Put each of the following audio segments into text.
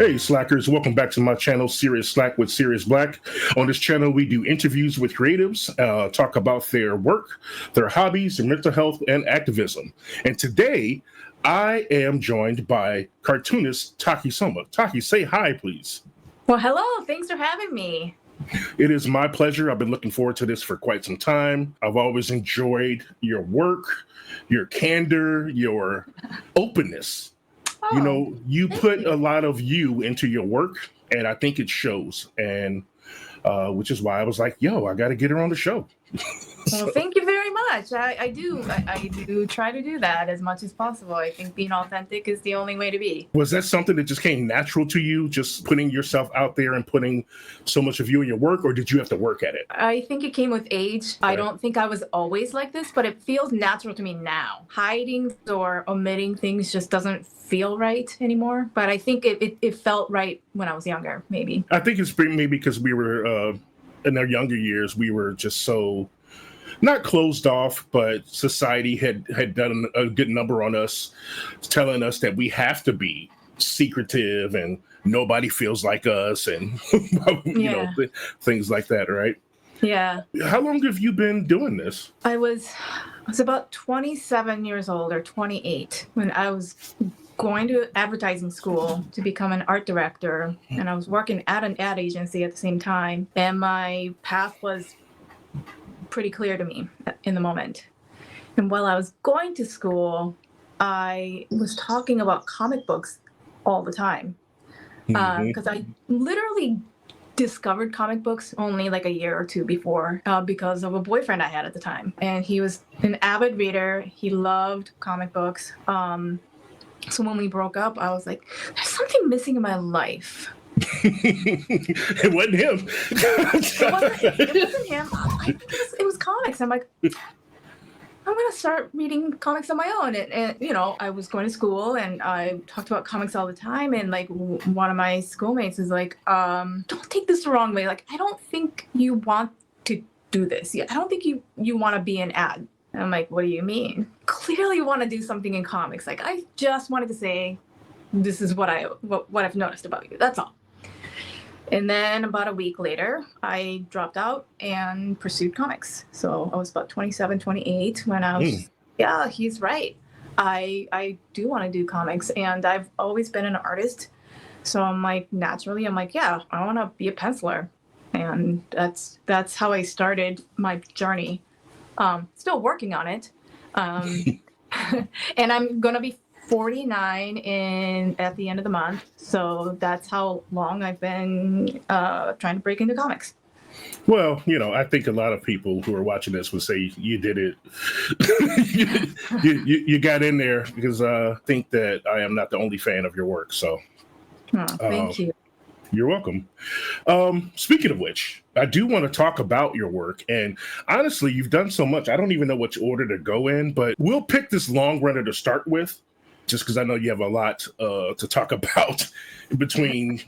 Hey Slackers, welcome back to my channel, Cerius Blaq with Cerius Blaq. On this channel, we do interviews with creatives, talk about their work, their hobbies, their mental health, and activism. And today, I am joined by cartoonist Taki Soma. Taki, say hi, please. Well, hello. Thanks for having me. It is my pleasure. I've been looking forward to this for quite some time. I've always enjoyed your work, your candor, your openness. You know, you put a lot of you into your work, and I think it shows. And which is why I was like, yo, I got to get her on the show. Well, thank you very much. I do try to do that as much as possible. I think being authentic is the only way to be. Was that something that just came natural to you, just putting yourself out there and putting so much of you in your work, or did you have to work at it? I think it came with age. Right. I don't think I was always like this, but it feels natural to me now. Hiding or omitting things just doesn't feel right anymore. But I think it felt right when I was younger, maybe. I think it's maybe because we were, in our younger years, we were just so... not closed off, but society had done a good number on us, telling us that we have to be secretive and nobody feels like us and you know, things like that, right? Yeah. How long have you been doing this? I was about 27 years old or 28 when I was going to advertising school to become an art director, and I was working at an ad agency at the same time, and my path was pretty clear to me in the moment. And while I was going to school, I was talking about comic books all the time because I literally discovered comic books only like a year or two before because of a boyfriend I had at the time. And he was an avid reader. He loved comic books. So when we broke up, I was like, there's something missing in my life. It wasn't him. It wasn't him. It was comics. I'm like, I'm going to start reading comics on my own. And, you know, I was going to school and I talked about comics all the time. And like one of my schoolmates is like, don't take this the wrong way. Like, I don't think you want to do this. I don't think you want to be an ad. And I'm like, what do you mean? Clearly you want to do something in comics. Like, I just wanted to say, this is what I've noticed about you. That's all. And then about a week later, I dropped out and pursued comics. So I was about 27, 28 when I was, yeah, he's right. I do want to do comics, and I've always been an artist. So I'm like, naturally, I'm like, yeah, I want to be a penciler. And that's how I started my journey. Still working on it. And I'm going to be 49 at the end of the month. So that's how long I've been trying to break into comics. Well, you know, I think a lot of people who are watching this would say you did it. you got in there because I think that I am not the only fan of your work. So thank you. You're welcome. Speaking of which, I do want to talk about your work. And honestly, you've done so much. I don't even know which order to go in, but we'll pick this long runner to start with, just because I know you have a lot to talk about between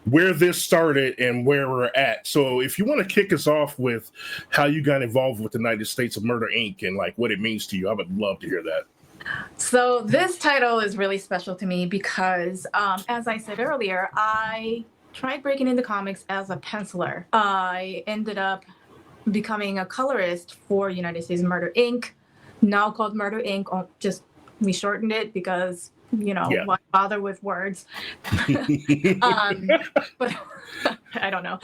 where this started and where we're at. So if you want to kick us off with how you got involved with the United States of Murder, Inc. and like what it means to you, I would love to hear that. So this title is really special to me because, as I said earlier, I tried breaking into comics as a penciler. I ended up becoming a colorist for United States of Murder, Inc., now called Murder, Inc. Just we shortened it because, you know, why bother with words? But I don't know.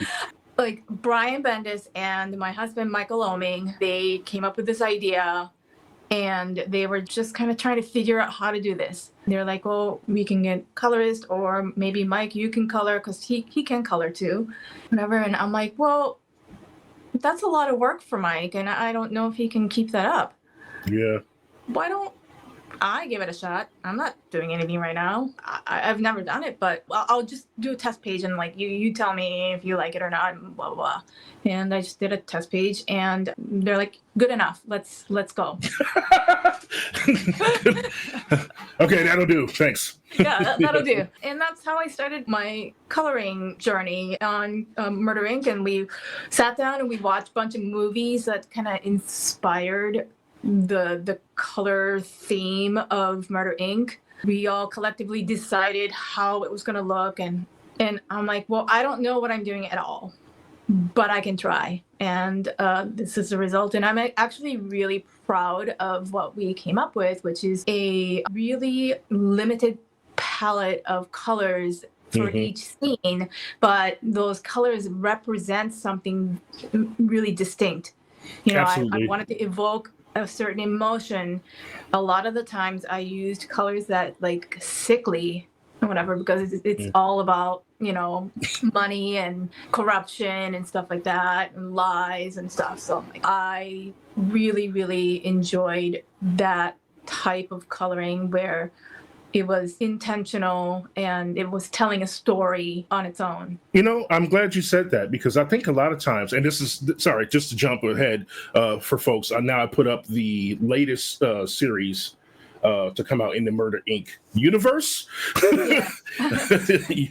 Like Brian Bendis and my husband, Michael Oming, they came up with this idea. And they were just kind of trying to figure out how to do this. They're like, well, we can get colorist, or maybe Mike, you can color, because he can color too, whatever. And I'm like, well, that's a lot of work for Mike, and I don't know if he can keep that up. Yeah. Why don't I give it a shot? I'm not doing anything right now. I've never done it, but I'll just do a test page and like you tell me if you like it or not, blah, blah, blah. And I just did a test page and they're like, good enough. Let's go. Okay, that'll do. Thanks. Yeah, that'll do. And that's how I started my coloring journey on Murder, Inc. And we sat down and we watched a bunch of movies that kind of inspired the color theme of Murder Inc. We all collectively decided how it was going to look, and I'm like, well, I don't know what I'm doing at all, but I can try. And this is the result. And I'm actually really proud of what we came up with, which is a really limited palette of colors for each scene, but those colors represent something really distinct. You know, I wanted to evoke a certain emotion. A lot of the times I used colors that like sickly or whatever, because it's all about, you know, money and corruption and stuff like that, and lies and stuff. So like, I really, really enjoyed that type of coloring where it was intentional and it was telling a story on its own. You know, I'm glad you said that, because I think a lot of times, and this is, sorry, just to jump ahead for folks, now I put up the latest series to come out in the Murder Inc. universe.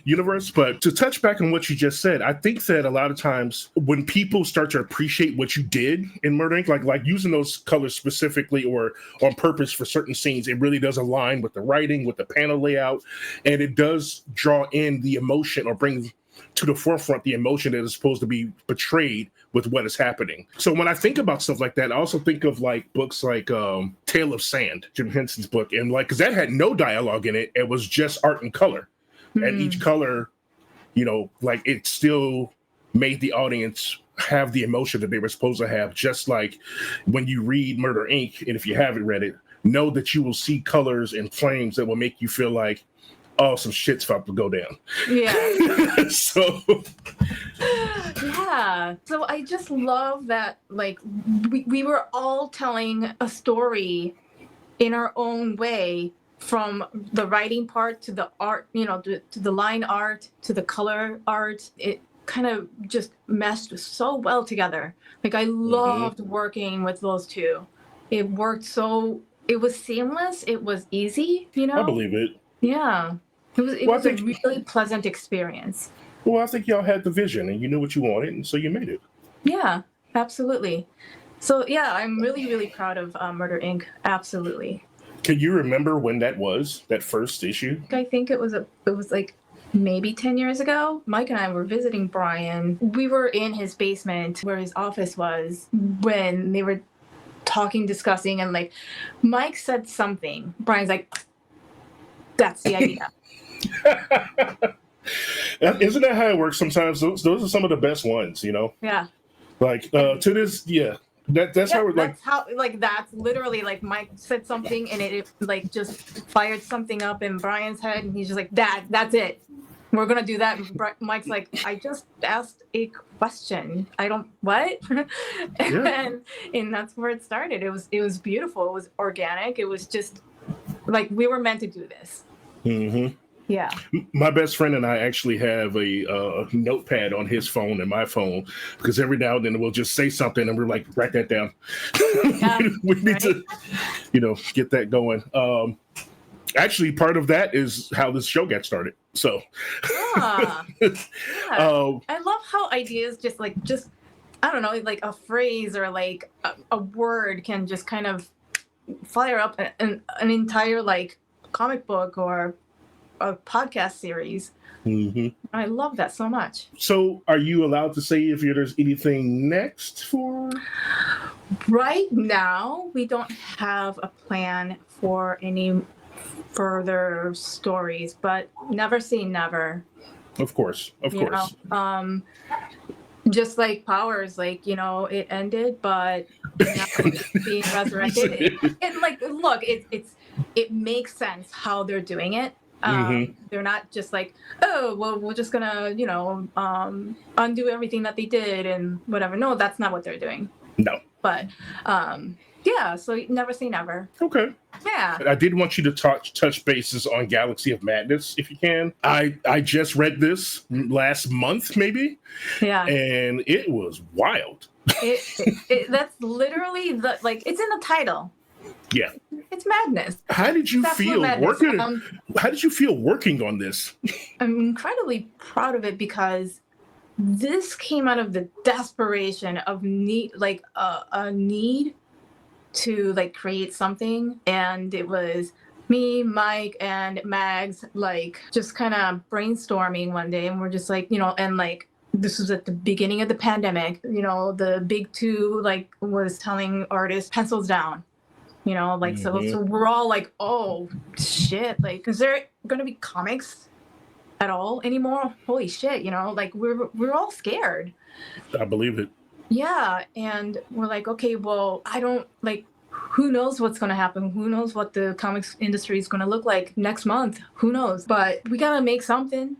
Universe. But to touch back on what you just said, I think that a lot of times when people start to appreciate what you did in Murder Inc., like using those colors specifically or on purpose for certain scenes, it really does align with the writing, with the panel layout, and it does draw in the emotion or bring to the forefront the emotion that is supposed to be portrayed with what is happening. So when I think about stuff like that, I also think of like books like Tale of Sand, Jim Henson's book, and like, because that had no dialogue in it, it was just art and color. And each color, you know, like it still made the audience have the emotion that they were supposed to have. Just like when you read Murder Inc., and if you haven't read it, know that you will see colors and flames that will make you feel like, oh, some shit's about to go down. Yeah. So yeah. So I just love that, like, we were all telling a story in our own way, from the writing part to the art, you know, to the line art, to the color art. It kind of just meshed so well together. Like, I loved working with those two. It worked so, it was seamless. It was easy, you know? I believe it. Yeah. It was a really pleasant experience. Well, I think y'all had the vision and you knew what you wanted, and so you made it. Yeah, absolutely. So yeah, I'm really, really proud of Murder Inc. Absolutely. Can you remember when that was, that first issue? I think it was like maybe 10 years ago. Mike and I were visiting Brian. We were in his basement where his office was when they were talking, discussing, and like Mike said something. Brian's like, that's the idea. Isn't that how it works sometimes? Those are some of the best ones, you know? Yeah. Like to this, yeah. That's how it, that's how, like, that's literally like Mike said something and it like just fired something up in Brian's head, and he's just like, Dad, that's it. We're gonna do that. And Mike's like, I just asked a question. I don't what? and that's where it started. It was beautiful. It was organic. It was just like we were meant to do this. Mm-hmm. Yeah. My best friend and I actually have a notepad on his phone and my phone, because every now and then we'll just say something and we're like, write that down. Yeah, we need to, you know, get that going. Actually, part of that is how this show got started. So, yeah. I love how ideas just I don't know, like a phrase or like a word can just kind of fire up an entire like comic book or a podcast series. Mm-hmm. I love that so much. So are you allowed to say if there's anything next for? Right now, we don't have a plan for any further stories, but never say never. Of course. Know? Just like Powers, like, you know, it ended, but it's not being resurrected. It like, look, it makes sense how they're doing it. They're not just like, oh, well, we're just gonna, you know, undo everything that they did and whatever. No, that's not what they're doing. No. But yeah, so never say never. Okay. Yeah. I did want you to touch bases on Galaxy of Madness, if you can. I just read this last month, maybe. Yeah. And it was wild. That's literally it's in the title. Yeah. It's madness. How did you feel working? How did you feel working on this? I'm incredibly proud of it because this came out of the desperation of need, like a need to like create something, and it was me, Mike, and Mags, like just kind of brainstorming one day, and we're just like, and like this was at the beginning of the pandemic, the big two like was telling artists pencils down, like so we're all like, oh shit, like is there gonna be comics at all anymore? Holy shit, like we're all scared. I believe it. Yeah, and we're like, okay, well, I don't like, who knows what's going to happen? Who knows what the comics industry is going to look like next month? Who knows? But we got to make something.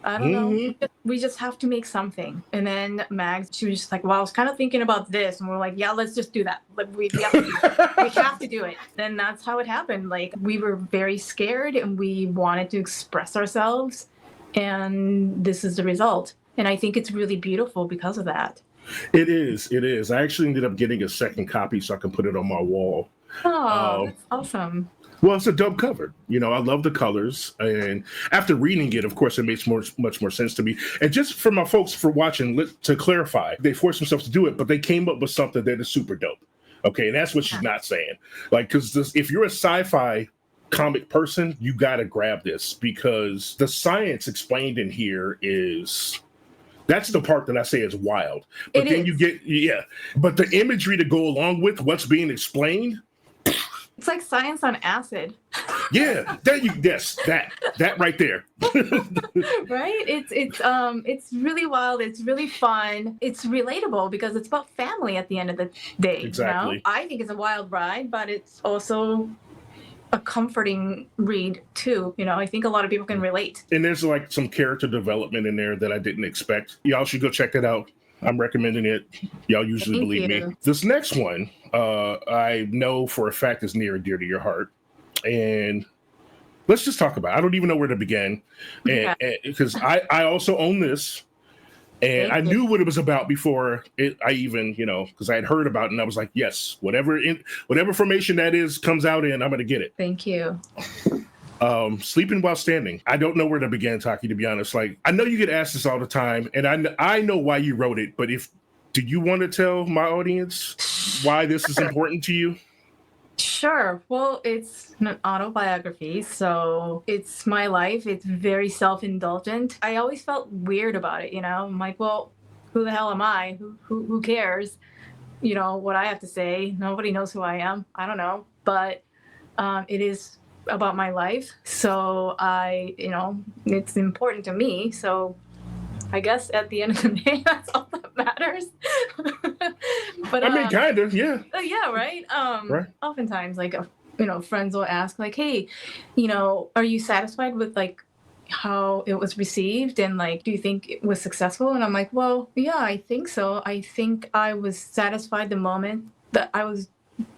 I don't know. We just have to make something. And then Mags, she was just like, well, I was kind of thinking about this. And we're like, yeah, let's just do that. Like, we have to do it. We have to do it. And that's how it happened. Like, we were very scared and we wanted to express ourselves. And this is the result. And I think it's really beautiful because of that. It is. It is. I actually ended up getting a second copy so I can put it on my wall. Oh, that's awesome. Well, it's a dope cover. I love the colors. And after reading it, of course, it makes much more sense to me. And just for my folks for watching, to clarify, they forced themselves to do it, but they came up with something that is super dope. Okay, and that's what she's not saying. Like, because if you're a sci-fi comic person, you got to grab this, because the science explained in here is... That's the part that I say is wild. But then you get, but the imagery to go along with what's being explained. It's like science on acid. Yeah, that right there. Right? It's really wild. It's really fun. It's relatable because it's about family at the end of the day. Exactly. I think it's a wild ride, but it's also a comforting read too. I think a lot of people can relate. And there's like some character development in there that I didn't expect. Y'all should go check it out. I'm recommending it. Y'all usually believe me. This next one, I know for a fact is near and dear to your heart. And let's just talk about it. I don't even know where to begin. And because I also own this. And I knew what it was about before I even, because I had heard about it, and I was like, yes, whatever information that is comes out in, I'm going to get it. Thank you. Sleeping While Standing. I don't know where to begin, Taki, to be honest. Like, I know you get asked this all the time, and I know why you wrote it, but do you want to tell my audience why this is important to you? Sure. Well, it's an autobiography, so it's my life. It's very self-indulgent. I always felt weird about it, I'm like, well, who the hell am I? Who cares? What I have to say. Nobody knows who I am. I don't know. But it is about my life. So it's important to me. So I guess at the end of the day, that's all that matters. But I mean, kind of, yeah. Yeah, right. Right. Oftentimes, like, friends will ask, like, "Hey, are you satisfied with like how it was received, and like, do you think it was successful?" And I'm like, "Well, yeah, I think so. I think I was satisfied the moment that I was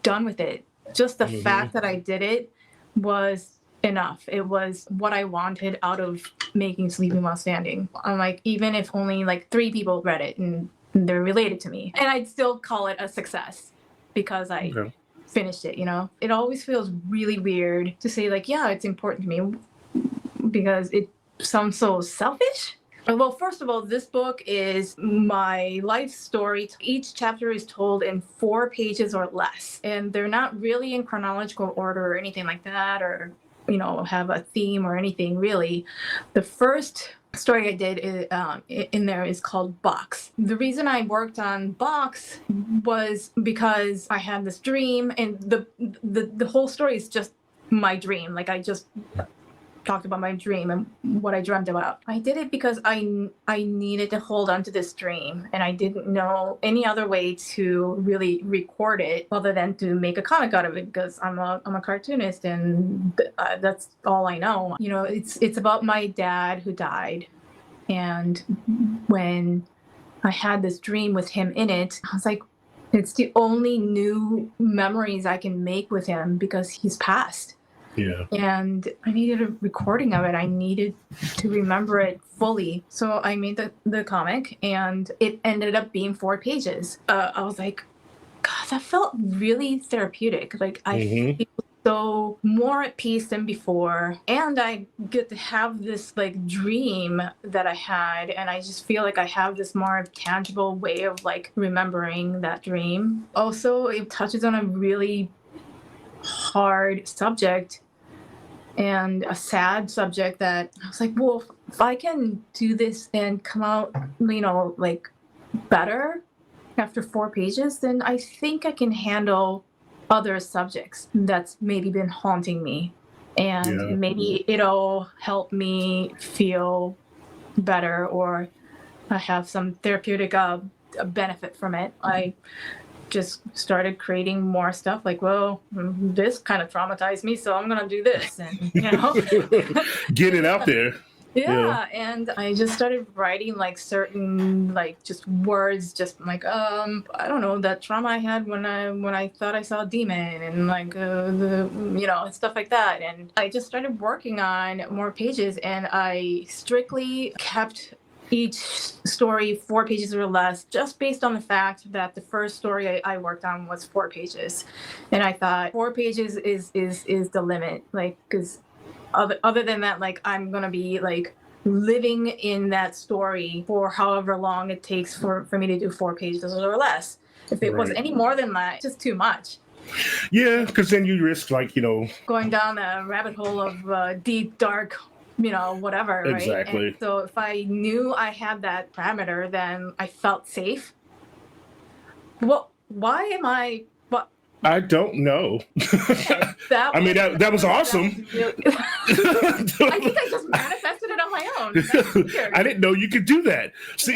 done with it. Just the fact that I did it was enough. It was what I wanted out of making Sleeping While Standing. I'm like, even if only like 3 people read it and they're related to me, and I'd still call it a success because I finished it. It always feels really weird to say like, yeah, it's important to me, because it sounds so selfish. Well, first of all, this book is my life story. Each chapter is told in 4 pages or less, and they're not really in chronological order or anything like that, or have a theme or anything really. The first story I did in there is called Box. The reason I worked on Box was because I had this dream, and the whole story is just my dream. Like, I just talked about my dream and what I dreamt about. I did it because I needed to hold on to this dream, and I didn't know any other way to really record it other than to make a comic out of it, because I'm a cartoonist, and that's all I know. It's about my dad who died, and when I had this dream with him in it, I was like, it's the only new memories I can make with him because he's passed. Yeah. And I needed a recording of it. I needed to remember it fully. So I made the comic, and it ended up being 4 pages. I was like, God, that felt really therapeutic. Like, I feel so more at peace than before. And I get to have this like dream that I had. And I just feel like I have this more tangible way of like remembering that dream. Also, it touches on a really hard subject and a sad subject that I was like, well, if I can do this and come out, like better after 4 pages, then I think I can handle other subjects that's maybe been haunting me. And maybe it'll help me feel better, or I have some therapeutic benefit from it. I just started creating more stuff like, well, this kind of traumatized me, so I'm gonna do this, and get it out there. Yeah, and I just started writing like certain like just words, just like I don't know, that trauma I had when I thought I saw a demon, and like stuff like that. And I just started working on more pages, and I strictly kept each story 4 pages or less, just based on the fact that the first story I worked on was 4 pages, and I thought 4 pages is the limit, like, because other than that, like, I'm gonna be like living in that story for however long it takes for me to do 4 pages or less. If it was any more than that, it's just too much. Yeah, because then you risk like going down a rabbit hole of deep, dark, whatever, right? Exactly. And so if I knew I had that parameter, then I felt safe. Well, why am I? I don't know. That was awesome. I think I just manifested it on my own. I didn't know you could do that. See,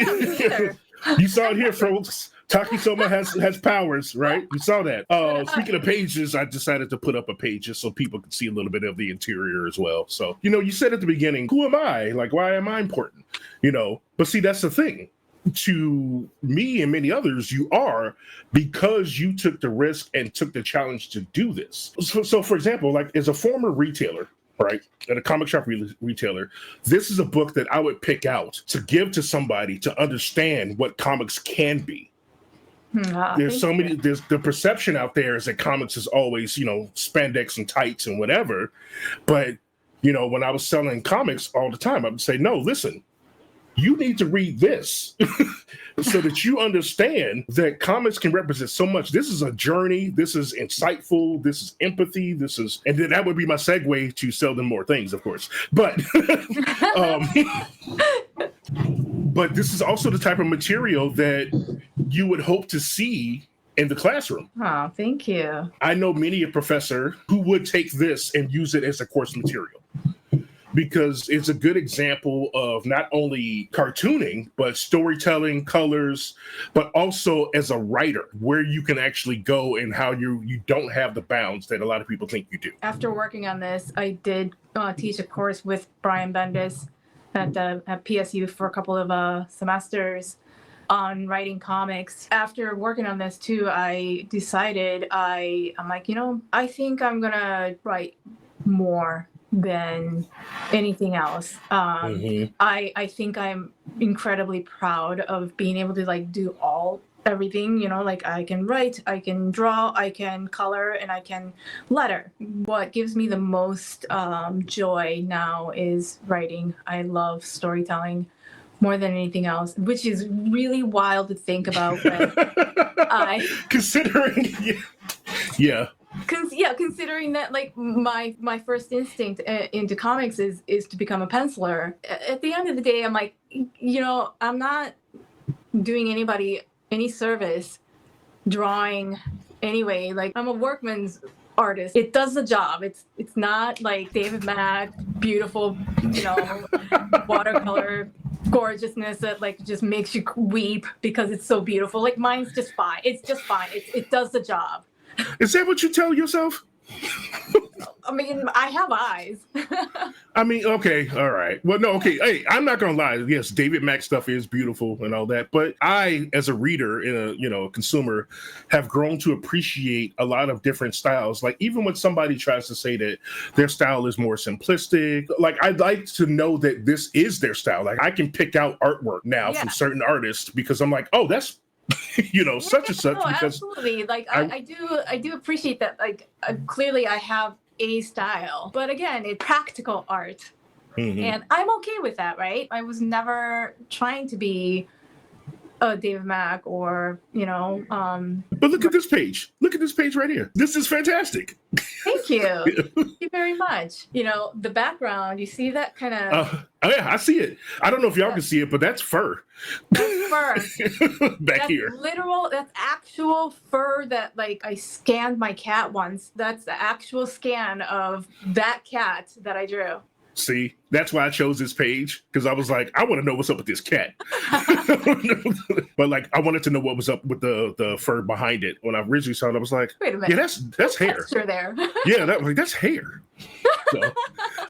you saw it here, folks. Taki Soma has powers, right? You saw that. Speaking of pages, I decided to put up a page just so people could see a little bit of the interior as well. So, you said at the beginning, who am I? Like, why am I important? But see, that's the thing. To me and many others, you are, because you took the risk and took the challenge to do this. So for example, like as a former retailer, right, at a comic shop retailer, this is a book that I would pick out to give to somebody to understand what comics can be. There's the perception out there is that comics is always, spandex and tights and whatever. But, when I was selling comics all the time, I would say, no, listen, you need to read this so that you understand that comics can represent so much. This is a journey. This is insightful. This is empathy. And then that would be my segue to sell them more things, of course. But, but this is also the type of material that you would hope to see in the classroom. Oh, thank you. I know many a professor who would take this and use it as a course material, because it's a good example of not only cartooning, but storytelling, colors, but also as a writer, where you can actually go and how you don't have the bounds that a lot of people think you do. After working on this, I did teach a course with Brian Bendis at PSU for a couple of semesters on writing comics. After working on this too, I decided I'm like, I think I'm gonna write more than anything else. I think I'm incredibly proud of being able to like do everything, like I can write, I can draw, I can color, and I can letter. What gives me the most joy now is writing. I love storytelling more than anything else, which is really wild to think about. Considering, yeah. Considering that like my first instinct into comics is to become a penciler. At the end of the day, I'm like, I'm not doing anybody any service drawing anyway. Like, I'm a workman's artist. It does the job. It's not like David Mack, beautiful, watercolor gorgeousness that like just makes you weep because it's so beautiful. Like, mine's just fine. It's just fine. It does the job. Is that what you tell yourself? I mean, I have eyes. I mean, okay, all right. Well, no, okay. Hey, I'm not gonna lie. Yes, David Mack stuff is beautiful and all that, but I, as a reader and a consumer, have grown to appreciate a lot of different styles. Like, even when somebody tries to say that their style is more simplistic, like, I'd like to know that this is their style. Like, I can pick out artwork now from certain artists because I'm like, oh, that's such and such, no, because absolutely. Like I do appreciate that. Like clearly, I have a style, but again, it's practical art, Mhm. and I'm okay with that, right? I was never trying to be a David Mack or But look at this page. Look at this page right here. This is fantastic. Thank you. Thank you very much. The background, you see that kind of Oh yeah, I see it. I don't know if y'all can see it, but that's fur. that's fur. Back That's here. literal, that's actual fur that like I scanned my cat once. That's the actual scan of that cat that I drew. See, that's why I chose this page, because I was like, I want to know what's up with this cat. But like, I wanted to know what was up with the fur behind it. When I originally saw it, I was like, Wait a minute. yeah, that's hair. Texture there. Yeah, that's hair. So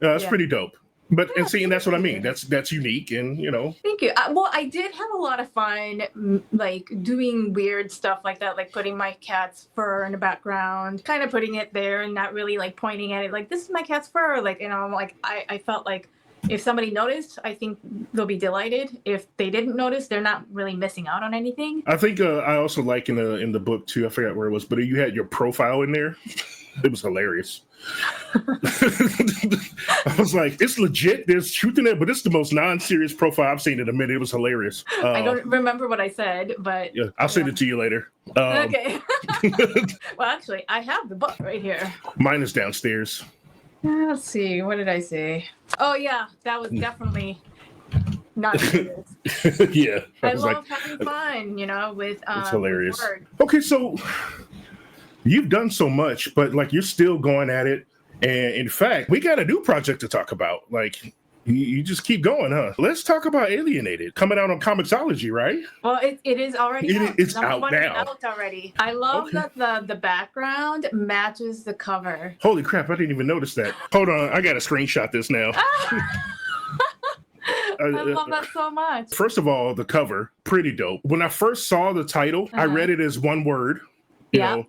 that's pretty dope. But and see, and that's what I mean. That's unique, and Thank you. Well, I did have a lot of fun, like doing weird stuff like that, like putting my cat's fur in the background, kind of putting it there and not really like pointing at it, like this is my cat's fur. Like, like I felt like if somebody noticed, I think they'll be delighted. If they didn't notice, they're not really missing out on anything. I think I also like in the book too. I forgot where it was, but you had your profile in there. It was hilarious. I was like, it's legit. There's truth in it, but it's the most non-serious profile I've seen in a minute. It was hilarious. I don't remember what I said, but yeah, I'll send it to you later. Okay. Well, actually, I have the book right here. Mine is downstairs. Let's see. What did I say? Oh yeah, that was definitely not serious. Yeah, I love having fun. With it's hilarious. With work. Okay, so you've done so much, but like you're still going at it. And in fact, we got a new project to talk about. Like you just keep going, huh? Let's talk about Alienated, coming out on Comixology, right? Well, it is already out. It's Number out one now. is out already. I love that the background matches the cover. Holy crap, I didn't even notice that. Hold on, I gotta screenshot this now. I love that so much. First of all, the cover, pretty dope. When I first saw the title, I read it as one word, you know,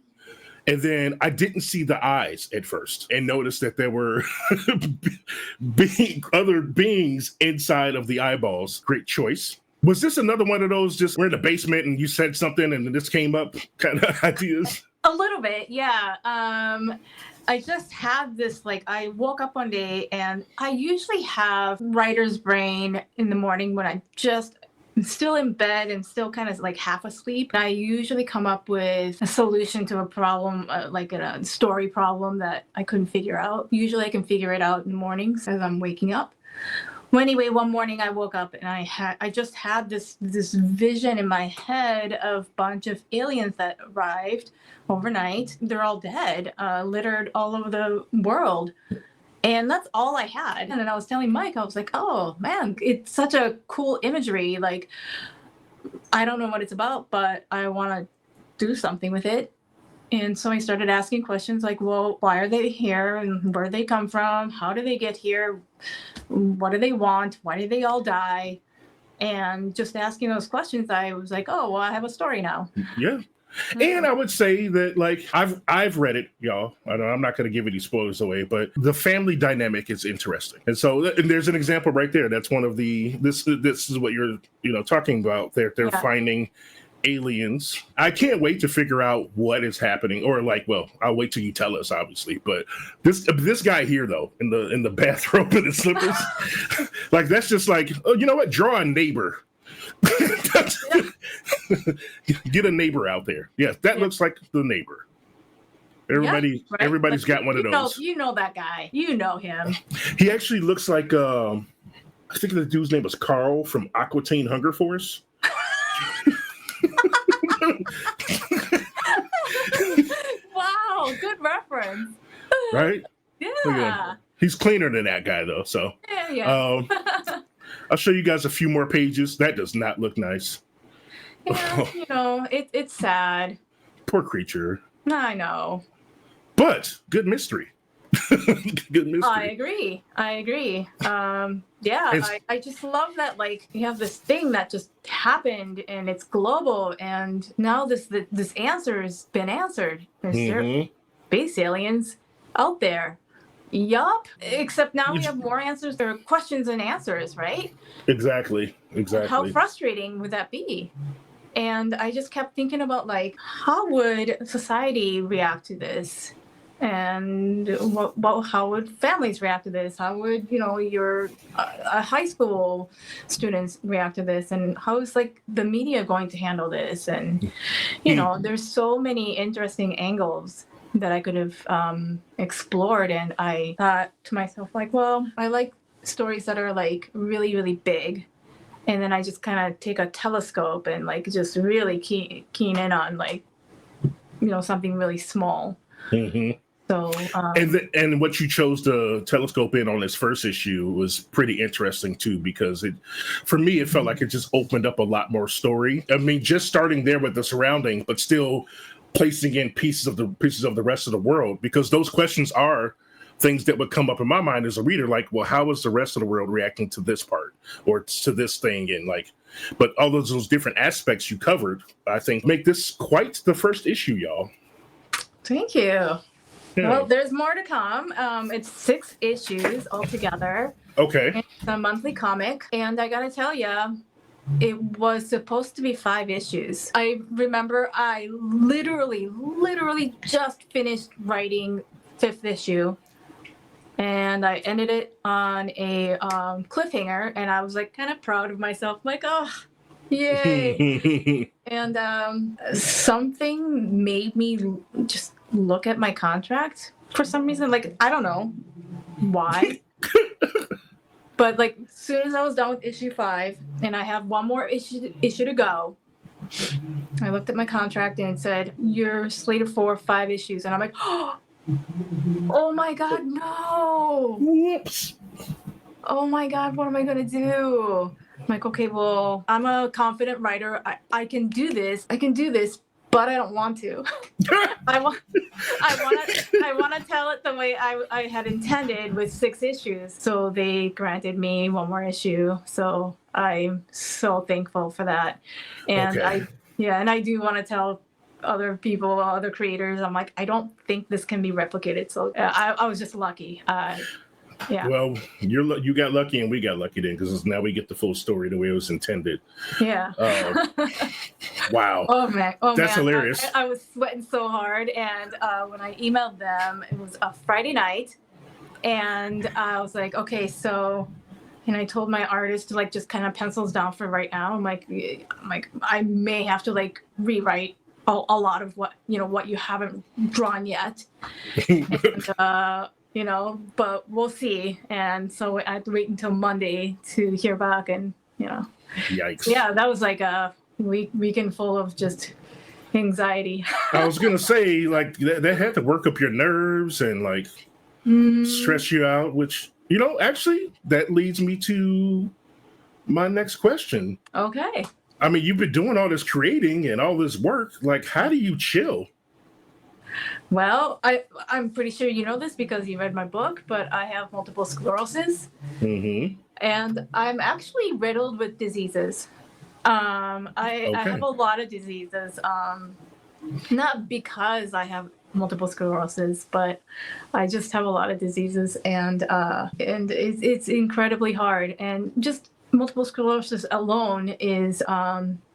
and then I didn't see the eyes at first and noticed that there were other beings inside of the eyeballs. Great choice. Was this another one of those just we're in the basement and you said something and this came up kind of ideas? A little bit, yeah. I just had this, like, I woke up one day and I usually have writer's brain in the morning when I'm still in bed and still kind of like half asleep. I usually come up with a solution to a problem, like a story problem that I couldn't figure out. Usually I can figure it out in the mornings as I'm waking up. Well, anyway, one morning I woke up and I just had this vision in my head of a bunch of aliens that arrived overnight. They're all dead, littered all over the world. And that's all I had. And then I was telling Mike, I was like, oh man, it's such a cool imagery. Like, I don't know what it's about, but I want to do something with it. And so I started asking questions like, well, why are they here? And where do they come from? How do they get here? What do they want? Why did they all die? And just asking those questions, I was like, oh, well, I have a story now. Yeah. And I would say that, like, I've read it, y'all. I'm not going to give any spoilers away, but the family dynamic is interesting. And so and there's an example right there. That's one of this is what you're, talking about. They're finding aliens. I can't wait to figure out what is happening, or like, well, I'll wait till you tell us, obviously. But this guy here, though, in the bathrobe and the slippers, like that's just like, oh, you know what? Draw a neighbor. Get a neighbor out there. Yes, that looks like the neighbor. Everybody's got one of those. You know that guy. You know him. He actually looks like I think the dude's name was Carl from Aqua Teen Hunger Force. Wow, good reference. Right? Yeah. He's cleaner than that guy though. So yeah. I'll show you guys a few more pages. That does not look nice. Yeah, it's sad. Poor creature. I know. But good mystery. Good mystery. I agree. I just love that, like, you have this thing that just happened and it's global, and now this answer has been answered. There's space aliens out there. Yup. Except now we have more answers. There are questions and answers, right? Exactly. How frustrating would that be? And I just kept thinking about like, how would society react to this? And how would families react to this? How would, your high school students react to this? And how is like the media going to handle this? And, there's so many interesting angles that I could have explored. And I thought to myself, like, well, I like stories that are like really, really big. And then I just kind of take a telescope and like just really keen in on like, something really small. Mm-hmm. So, and what you chose to telescope in on this first issue was pretty interesting too, because for me, it felt like it just opened up a lot more story. I mean, just starting there with the surrounding, but still placing in pieces of the rest of the world, because those questions are things that would come up in my mind as a reader, like, well, how is the rest of the world reacting to this part or to this thing? And like, but all those different aspects you covered, I think, make this quite the first issue, y'all. Thank you. Yeah. Well, there's more to come. It's 6 issues altogether. Okay. It's a monthly comic. And I got to tell you, it was supposed to be 5 issues. I remember I literally just finished writing 5th issue. And I ended it on a cliffhanger. And I was like kind of proud of myself. Like, oh, yay. And something made me just look at my contract for some reason. Like, I don't know why. But like, as soon as I was done with issue 5 and I have one more issue to go, I looked at my contract and it said, you're slated for 5 issues. And I'm like, oh my God, no. Whoops. Oh my God, what am I going to do? I'm like, okay, well, I'm a confident writer. I can do this. But I don't want to. I want to tell it the way I had intended with 6 issues. So they granted me one more issue. So I'm so thankful for that. And Okay. and I do want to tell other people, other creators, I'm like, I don't think this can be replicated. So I was just lucky. Yeah. Well, you got lucky and we got lucky then, because now we get the full story the way it was intended. Yeah. Wow. Oh man. That's hilarious. I was sweating so hard, and when I emailed them, it was a Friday night, and I was like, okay, so, and I told my artist to like just kind of pencils down for right now. I'm like, I may have to like rewrite a lot of what you haven't drawn yet. And, but we'll see. And so I had to wait until Monday to hear back. And, Yikes. Yeah, that was like a weekend full of just anxiety. I was going to say, like, that had to work up your nerves and, like, stress you out, which, actually, that leads me to my next question. Okay. I mean, you've been doing all this creating and all this work. Like, how do you chill? Well, I'm pretty sure you know this because you read my book, but I have multiple sclerosis. Mm-hmm. And I'm actually riddled with diseases. I have a lot of diseases. Not because I have multiple sclerosis, but I just have a lot of diseases, and it's incredibly hard. And just multiple sclerosis alone is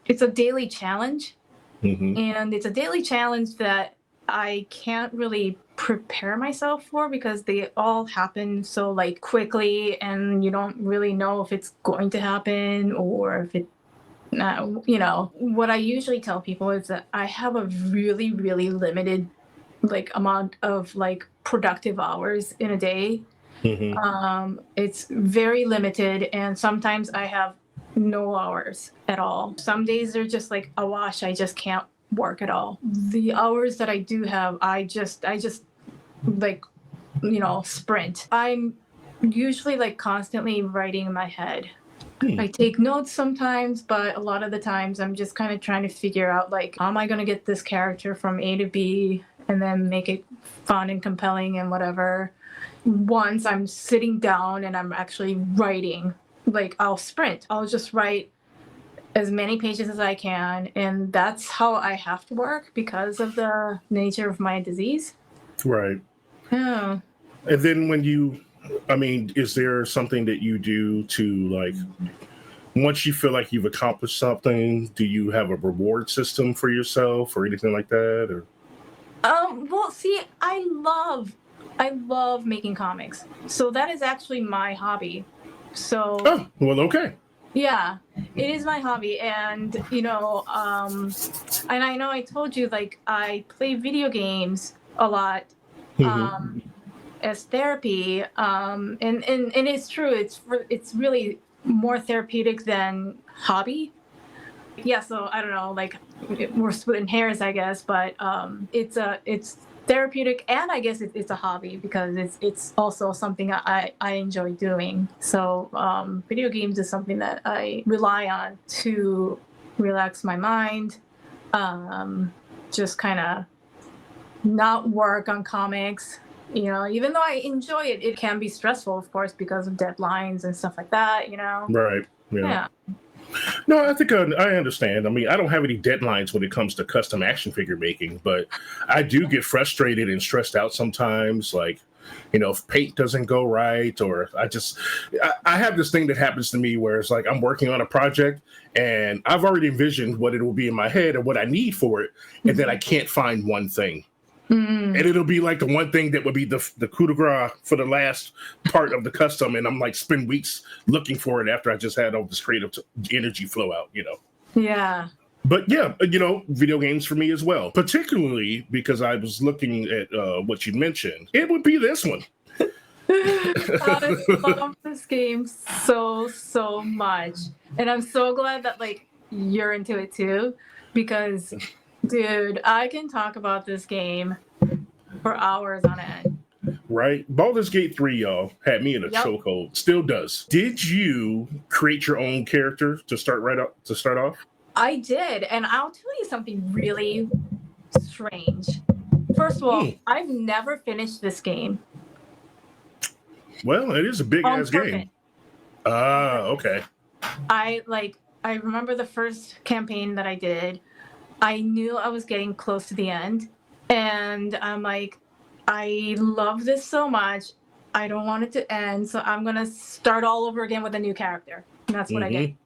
it's a daily challenge, and it's a daily challenge that I can't really prepare myself for because they all happen so like quickly, and you don't really know if it's going to happen or if it what I usually tell people is that I have a really, really limited like amount of like productive hours in a day. It's very limited, and sometimes I have no hours at all. Some days they're just like a wash. I just can't work at all. The hours that I do have, I just like sprint. I'm usually like constantly writing in my head. I take notes sometimes, but a lot of the times I'm just kind of trying to figure out like, how am I going to get this character from A to B and then make it fun and compelling and whatever. Once I'm sitting down and I'm actually writing, like I'll sprint. I'll just write as many pages as I can, and that's how I have to work because of the nature of my disease. Right. Yeah. And then is there something that you do to like once you feel like you've accomplished something, do you have a reward system for yourself or anything like that? Or Well, see, I love making comics. So that is actually my hobby. So oh, well, okay. yeah, it is my hobby. And, and I know I told you, like, I play video games a lot as therapy. And it's true. It's really more therapeutic than hobby. Yeah, so I don't know, like we're splitting hairs, I guess, but it's therapeutic, and I guess it's a hobby because it's also something I enjoy doing. So video games is something that I rely on to relax my mind, just kind of not work on comics. Even though I enjoy it, it can be stressful, of course, because of deadlines and stuff like that. Right. Yeah. No, I think I understand. I mean, I don't have any deadlines when it comes to custom action figure making, but I do get frustrated and stressed out sometimes. Like, if paint doesn't go right, or I have this thing that happens to me where it's like I'm working on a project and I've already envisioned what it will be in my head and what I need for it, and then I can't find one thing. And it'll be like the one thing that would be the coup de grace for the last part of the custom, and I'm like spend weeks looking for it after I just had all this creative energy flow out, Yeah. But yeah, video games for me as well, particularly because I was looking at what you mentioned. It would be this one. I love this game so much, and I'm so glad that like you're into it too, because dude, I can talk about this game for hours on end. Right? Baldur's Gate 3, y'all, had me in a chokehold. Still does. Did you create your own character to start off? I did, and I'll tell you something really strange. First of all, I've never finished this game. Well, it is a big ass game. Okay. I remember the first campaign that I did. I knew I was getting close to the end, and I'm like, I love this so much. I don't want it to end, so I'm gonna start all over again with a new character. And that's what I did.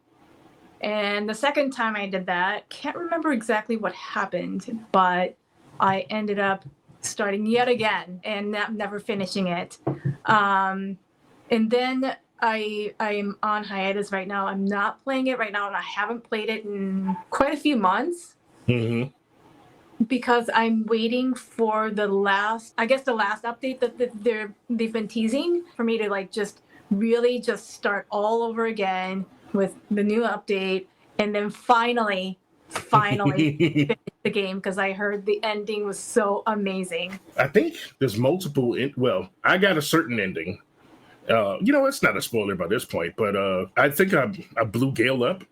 And the second time I did that, can't remember exactly what happened, but I ended up starting yet again and never finishing it. And then I'm on hiatus right now. I'm not playing it right now, and I haven't played it in quite a few months. Because I'm waiting for the last update that they've been teasing for me to like just really just start all over again with the new update, and then finally finish the game because I heard the ending was so amazing. I think there's multiple. I got a certain ending. It's not a spoiler by this point, but I think I blew Gale up.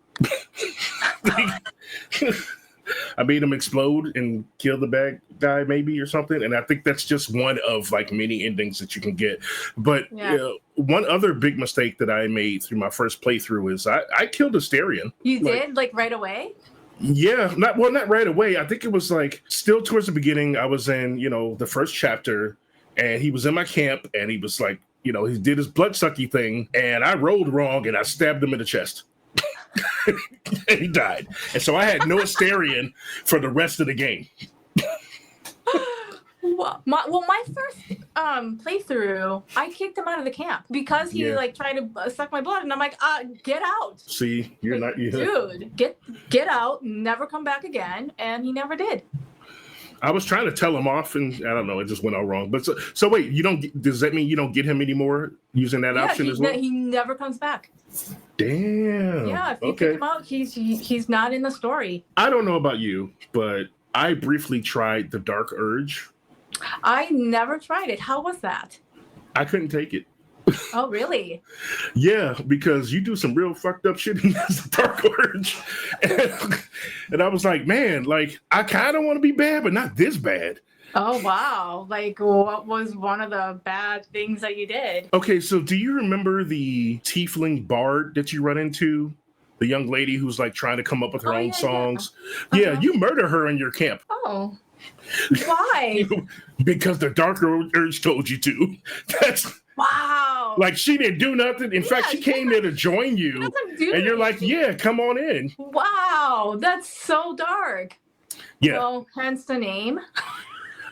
I made him explode and kill the bad guy, maybe, or something. And I think that's just one of like many endings that you can get. But one other big mistake that I made through my first playthrough is I killed Asterion. You did, like right away? Yeah, not right away. I think it was like still towards the beginning. I was in, the first chapter, and he was in my camp, and he was like, he did his bloodsucky thing, and I rolled wrong, and I stabbed him in the chest. And he died. And so I had no Asterion for the rest of the game. My first playthrough, I kicked him out of the camp because he tried to suck my blood, and I'm like, get out. See, you're not, dude, get out, never come back again, and he never did. I was trying to tell him off, and I don't know, it just went all wrong. But so wait, does that mean you don't get him anymore using that option as well? He never comes back. Damn. Yeah, if you kick him out, he's not in the story. I don't know about you, but I briefly tried the Dark Urge. I never tried it. How was that? I couldn't take it. Oh, really? Yeah, because you do some real fucked up shit in the Dark Urge. And I was like, man, like, I kind of want to be bad, but not this bad. Oh, wow. Like, what was one of the bad things that you did? Okay, so do you remember the tiefling bard that you run into? The young lady who's like trying to come up with her own songs? Yeah, you murder her in your camp. Oh. Why? Because the Dark Urge told you to. Wow. Like she didn't do nothing. In fact, she came there to join She you, doesn't do and you're like, anything. "Yeah, come on in." Wow, that's so dark. Yeah, Well, hence the name.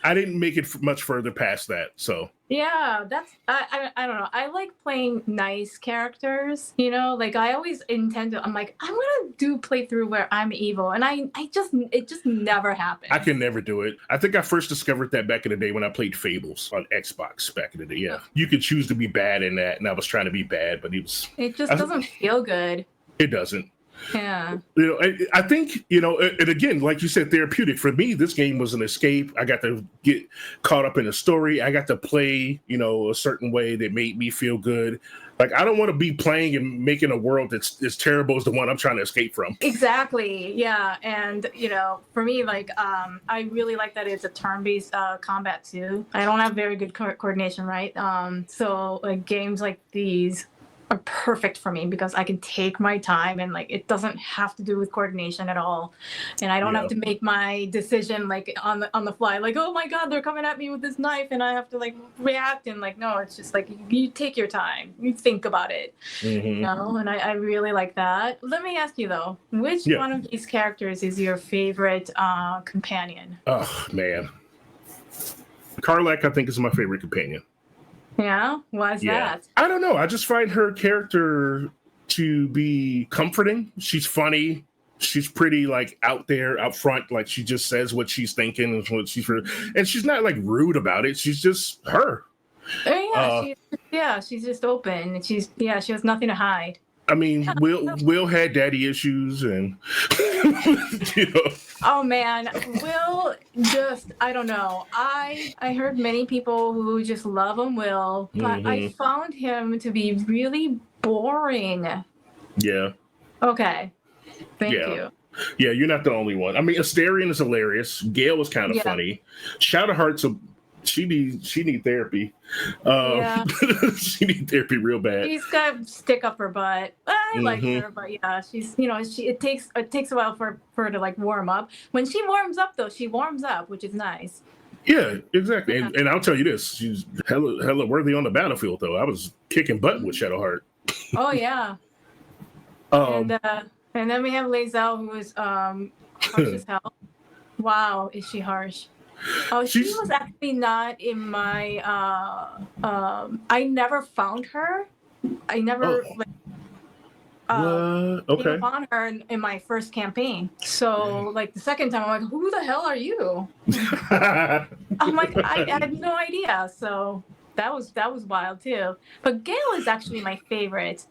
I didn't make it much further past that. So Yeah, that's I don't know. I like playing nice characters, you know, like I always intend to I'm like, I'm gonna do playthrough where I'm evil. And it just never happens. I can never do it. I think I first discovered that back in the day when I played Fables on Xbox back in the day. Yeah, you could choose to be bad in that, and I was trying to be bad, but It just doesn't feel good. It doesn't. Yeah. You know, I think, you know, and again, like you said, therapeutic. For me, this game was an escape. I got to get caught up in the story. I got to play, you know, a certain way that made me feel good. Like, I don't want to be playing and making a world that's as terrible as the one I'm trying to escape from. Exactly. Yeah. And, you know, for me, like, I really like that it's a turn-based combat too. I don't have very good coordination, right? So like games like these are perfect for me because I can take my time and like it doesn't have to do with coordination at all, and I don't have to make my decision like on the fly, like, oh my god, they're coming at me with this knife and I have to like react, and like no, it's just like you take your time, you think about it. You know, and I really like that. Let me ask you though, which one of these characters is your favorite companion? Oh man, Karlak I think is my favorite companion. Yeah, why is that? I don't know. I just find her character to be comforting. She's funny. She's pretty like out there, out front. Like she just says what she's thinking and what and she's not like rude about it. She's just her. She's just open. She has nothing to hide. I mean, Will had daddy issues, and you know. Oh man, Will just I don't know. I heard many people who just love him, Will, but I found him to be really boring. Yeah. Okay. Thank you. Yeah, you're not the only one. I mean, Asterion is hilarious. Gale was kind of funny. Shadowheart's she need therapy. She need therapy real bad. She's got to stick up her butt. I like her, but yeah, she's it takes a while for her to like warm up. When she warms up though, she warms up, which is nice. Yeah, exactly. Yeah. And I'll tell you this, she's hella worthy on the battlefield though. I was kicking butt with Shadowheart. Oh yeah. And then we have Lae'zel, who is harsh as hell. Wow, is she harsh? Oh, she was actually not in my. I never found her. I never came upon her in my first campaign. So, like the second time, I'm like, "Who the hell are you?" I'm like, I had no idea. So that was wild too. But Gale is actually my favorite.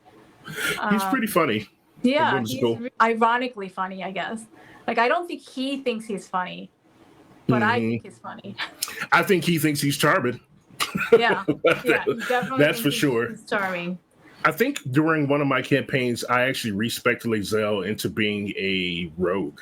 He's pretty funny. Yeah, he's ironically funny, I guess. Like I don't think he thinks he's funny. But I think he's funny. I think he thinks he's charming. Yeah, definitely. That's for sure. He's charming. I think during one of my campaigns, I actually respected Lae'zel into being a rogue.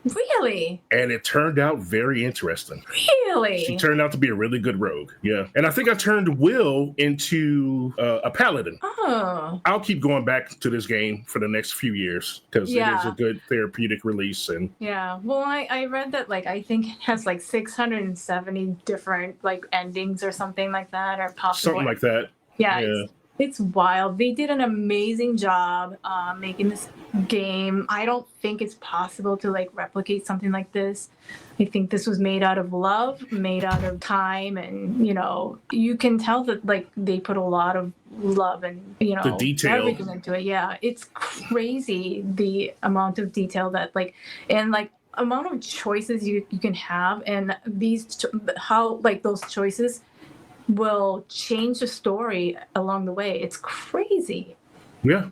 Really? And it turned out very interesting. Really? She turned out to be a really good rogue. Yeah. And I think I turned Will into a paladin. Oh. I'll keep going back to this game for the next few years because it is a good therapeutic release. And yeah. Well, I read that like I think it has like 670 different like endings or something like that, or possible. Something like that. Yeah. It's wild. They did an amazing job making this game. I don't think it's possible to like replicate something like this. I think this was made out of love, made out of time, and you can tell that like they put a lot of love and the detail everything into it. Yeah, it's crazy the amount of detail that like and like amount of choices you can have, and how like those choices will change the story along the way. It's crazy. Yeah.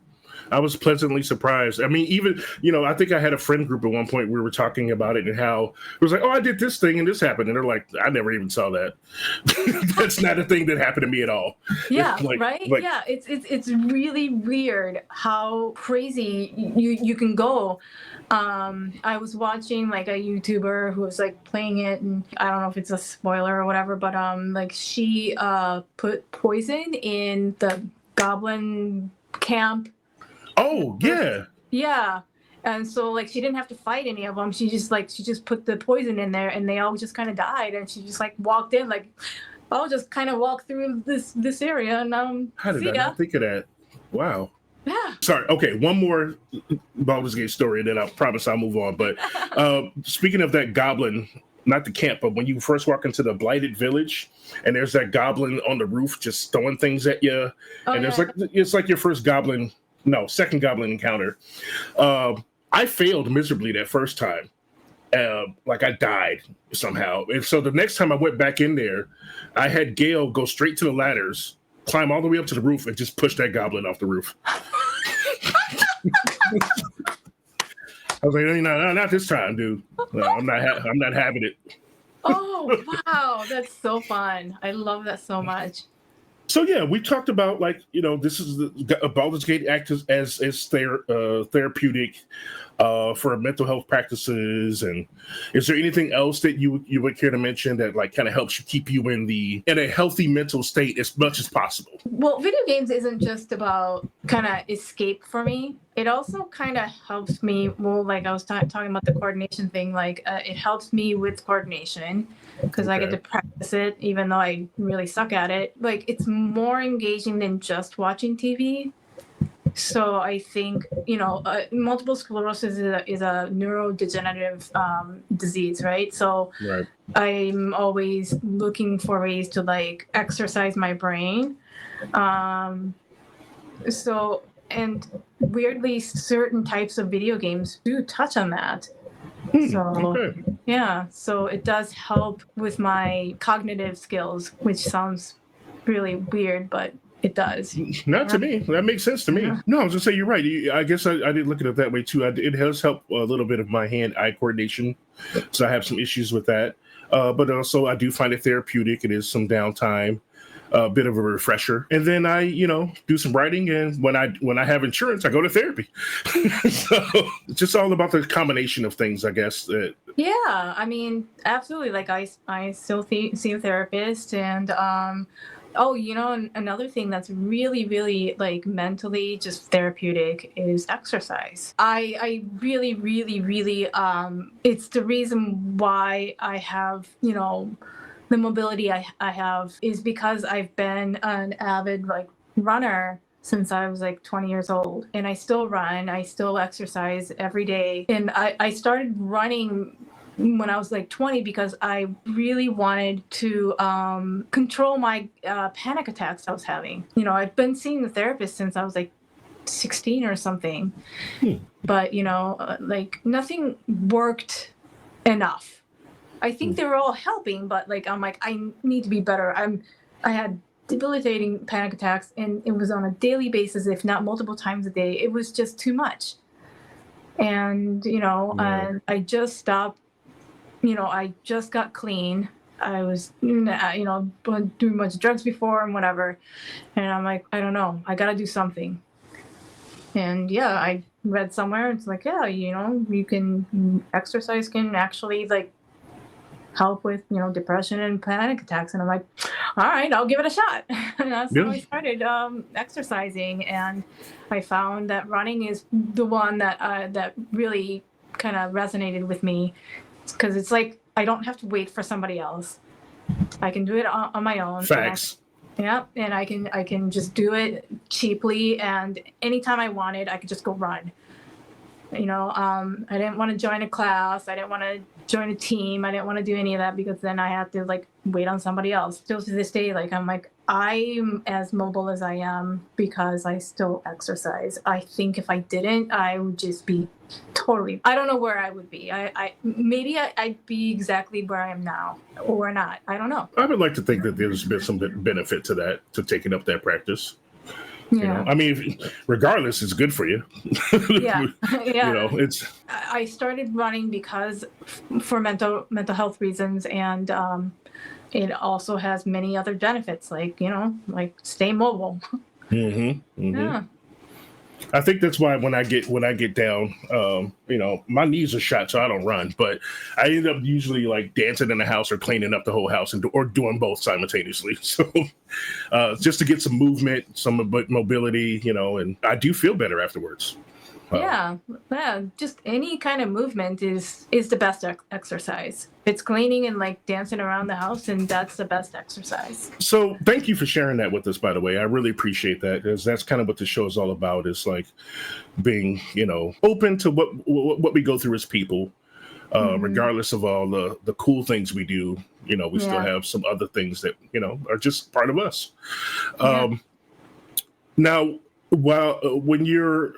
I was pleasantly surprised. I mean, even, I think I had a friend group at one point, we were talking about it and how it was like, oh, I did this thing and this happened. And they're like, I never even saw that. That's not a thing that happened to me at all. Yeah, right? Yeah, it's really weird how crazy you can go. I was watching like a YouTuber who was like playing it, and I don't know if it's a spoiler or whatever, but like she put poison in the goblin camp. Oh yeah. Yeah. And so like she didn't have to fight any of them. She just put the poison in there and they all just kind of died, and she just like walked in like I'll just kind of walk through this area and How did see I ya. not think of that? Wow. Yeah. Sorry. Okay, one more Baldur's Gate story, and then I promise I'll move on. But speaking of that goblin, not the camp, but when you first walk into the blighted village, and there's that goblin on the roof just throwing things at you, Oh, and yeah. it's like your first second goblin encounter. I failed miserably that first time. Like I died somehow, and so the next time I went back in there, I had Gale go straight to the ladders, climb all the way up to the roof, and just push that goblin off the roof. I was like, no, not this time, dude. No, I'm not having it. Oh, wow. That's so fun. I love that so much. So yeah, we talked about this is the Baldur's Gate acts as therapeutic for mental health practices. And is there anything else that you would care to mention that like kind of helps you keep you in a healthy mental state as much as possible? Well, video games isn't just about kind of escape for me. It also kind of helps me. Well, like I was talking about the coordination thing. Like it helps me with coordination because I get to practice it, even though I really suck at it. Like it's more engaging than just watching TV. So I think multiple sclerosis is a neurodegenerative disease, right? So Right. I'm always looking for ways to like exercise my brain. So and weirdly, certain types of video games do touch on that. So yeah, so it does help with my cognitive skills, which sounds really weird, but it does. Not to me. That makes sense to me. Yeah. No, I was just saying you're right. I guess I didn't look at it that way too. It has helped a little bit of my hand-eye coordination, so I have some issues with that. But also, I do find it therapeutic. It is some downtime, a bit of a refresher, and then I, do some writing. And when I have insurance, I go to therapy. So it's just all about the combination of things, I guess. Yeah, I mean, absolutely. Like I still see a therapist, and another thing that's really, really like mentally just therapeutic is exercise. I really, really, really, it's the reason why I have, the mobility I have is because I've been an avid like runner since I was like 20 years old, and I still run, I still exercise every day. And I started running when I was like 20 because I really wanted to control my panic attacks I was having. I've been seeing the therapist since I was like 16 or something, but like nothing worked enough. I think they were all helping, but like I'm like I need to be better. I had debilitating panic attacks, and it was on a daily basis, if not multiple times a day. It was just too much, and and I just stopped. I just got clean. I was, doing much drugs before and whatever. And I'm like, I don't know. I got to do something. And yeah, I read somewhere. It's like, yeah, exercise can actually like help with, depression and panic attacks. And I'm like, all right, I'll give it a shot. And that's how I started exercising. And I found that running is the one that really kind of resonated with me. Because it's like I don't have to wait for somebody else. I can do it on my own. Facts. And I can just do it cheaply, and anytime I wanted, I could just go run. I didn't want to join a class. I didn't want to join a team. I didn't want to do any of that because then I had to like wait on somebody else. Still to this day, like I'm as mobile as I am because I still exercise. I think if I didn't, I would just be totally, I don't know where I would be. Maybe I'd be exactly where I am now or not. I don't know. I would like to think that there's been some benefit to that, to taking up that practice. Yeah. I mean, regardless, it's good for you. Yeah. Yeah. It's. I started running because for mental health reasons, and it also has many other benefits, like like stay mobile. Mm-hmm, mm-hmm. Yeah. I think that's why when I get down, my knees are shot, so I don't run. But I end up usually like dancing in the house or cleaning up the whole house, or doing both simultaneously. So just to get some movement, some mobility, and I do feel better afterwards. Yeah, yeah. Just any kind of movement is the best exercise. It's cleaning and like dancing around the house, and that's the best exercise. So thank you for sharing that with us, by the way. I really appreciate that, because that's kind of what the show is all about, is like being, open to what we go through as people. Regardless of all the cool things we do, we still have some other things that, are just part of us. Now, when you're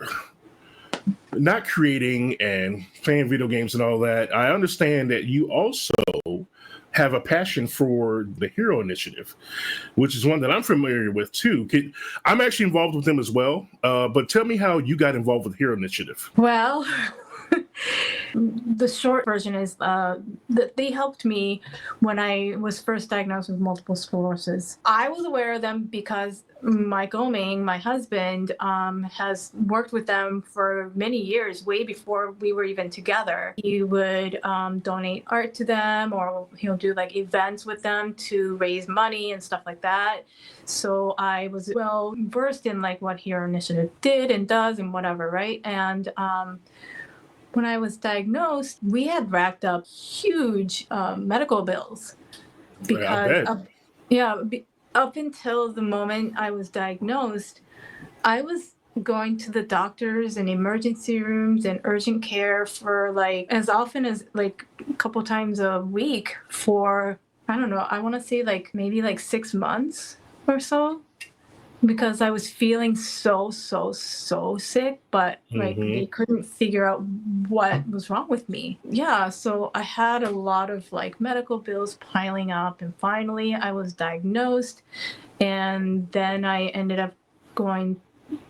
not creating and playing video games and all that, I understand that you also have a passion for the Hero Initiative, which is one that I'm familiar with too. I'm actually involved with them as well, but tell me how you got involved with the Hero Initiative. Well, the short version is that they helped me when I was first diagnosed with multiple sclerosis. I was aware of them because Mike Oming, my husband, has worked with them for many years, way before we were even together. He would donate art to them, or he'll do like events with them to raise money and stuff like that. So I was well versed in like what Hero Initiative did and does and whatever, right? And when I was diagnosed, we had racked up huge medical bills because up until the moment I was diagnosed, I was going to the doctors and emergency rooms and urgent care for like as often as like a couple times a week for, I don't know, I want to say like maybe like 6 months or so, because I was feeling so sick, but like they couldn't figure out what was wrong with me. Yeah, so I had a lot of like medical bills piling up, and finally I was diagnosed, and then I ended up going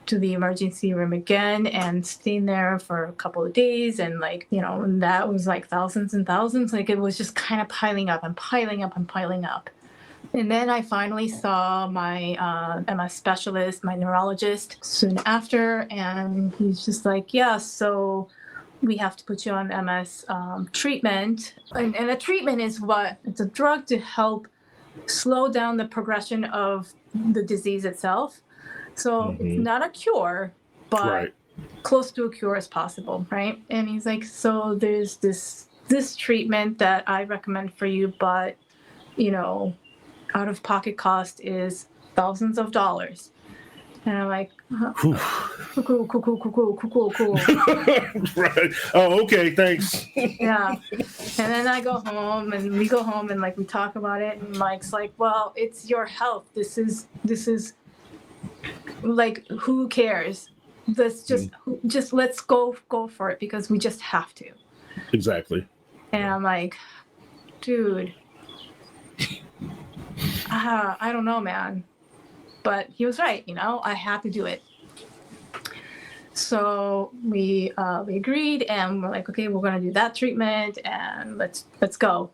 to the emergency room again and staying there for a couple of days, and like, and that was like thousands and thousands. Like it was just kind of piling up and piling up and piling up. And then I finally saw my MS specialist, my neurologist, soon after, and he's just like, yeah, so we have to put you on MS treatment. And a treatment is what? It's a drug to help slow down the progression of the disease itself. So it's not a cure, but close to a cure as possible, right? And he's like, so there's this treatment that I recommend for you, but, out-of-pocket cost is thousands of dollars. And I'm like, cool. Right. Oh, okay, thanks. Yeah. And then I go home, and we go home, and like we talk about it, and Mike's like, well, it's your health. This is like, who cares? Let's just let's go for it, because we just have to. Exactly. And I'm like, dude, I don't know, man. But he was right, I had to do it. So we agreed, and we're like, okay, we're gonna do that treatment, and let's go.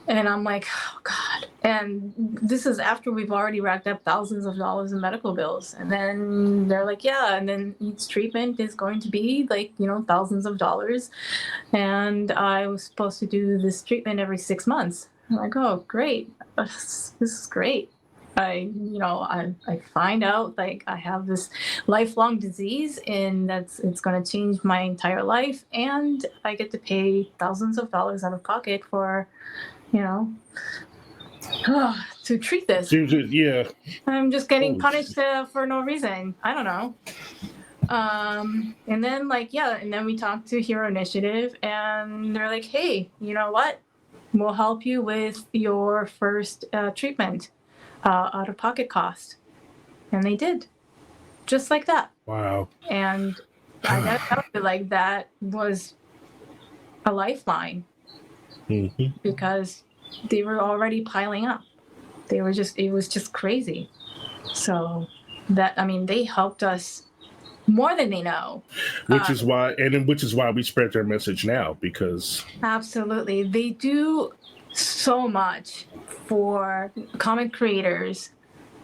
And I'm like, oh God. And this is after we've already racked up thousands of dollars in medical bills. And then they're like, yeah, and then each treatment is going to be like, thousands of dollars. And I was supposed to do this treatment every 6 months. I'm like, oh, great. This is great. I find out like I have this lifelong disease, and it's going to change my entire life, and I get to pay thousands of dollars out of pocket for, to treat this. Yeah. I'm just getting punished for no reason. I don't know. And then and then we talked to Hero Initiative, and they're like, hey, you know what? We'll help you with your first treatment. Out-of-pocket cost. And they did. Just like that. Wow. And I felt like that was a lifeline. Because they were already piling up. It was just crazy. So they helped us more than they know. Which is why we spread their message now, because absolutely. They do so much for comic creators